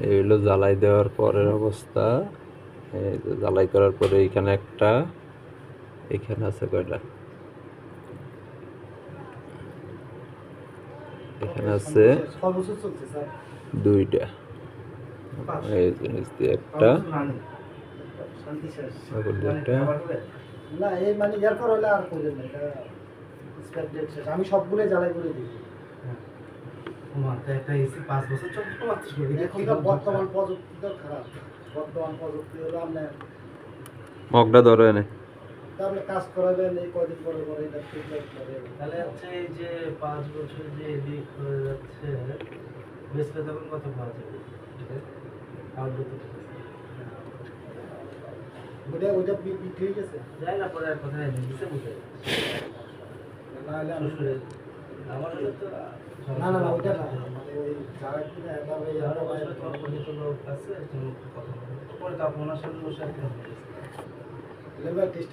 এই হলো জ্বালাই দেওয়ার পরের অবস্থা। এই যে জ্বালাই করার পরে এইখানে একটা, এখানে আছে কয়টা, এখানে আছে দুইটা। এই জিনিস দিয়ে একটা, আমি সবগুলো জ্বালাই করে দিই। বর্তমান প্রযুক্তি তো খারাপ। বর্তমান প্রযুক্তি হলো আপনার মগটা ধরো এনে। আপনি কাজ করাবেন এই কয়দিন পরে পরে এটা ঠিক হবে। তাহলে হচ্ছে এই যে 5 বছর যে এদিক হয়ে যাচ্ছে, বেচলে তখন কত পাওয়া যাবে? ওইটা বিক্রি হয়ে গেছে। যাই না, পরে আর কথা নেই, দিছে বুঝে আমার তো না না না ওইটা না, মানে ওই যারা কিনা এভাবে লোক আছে, কথা পরে তো আপনার সাথে বসে লেবার টেস্ট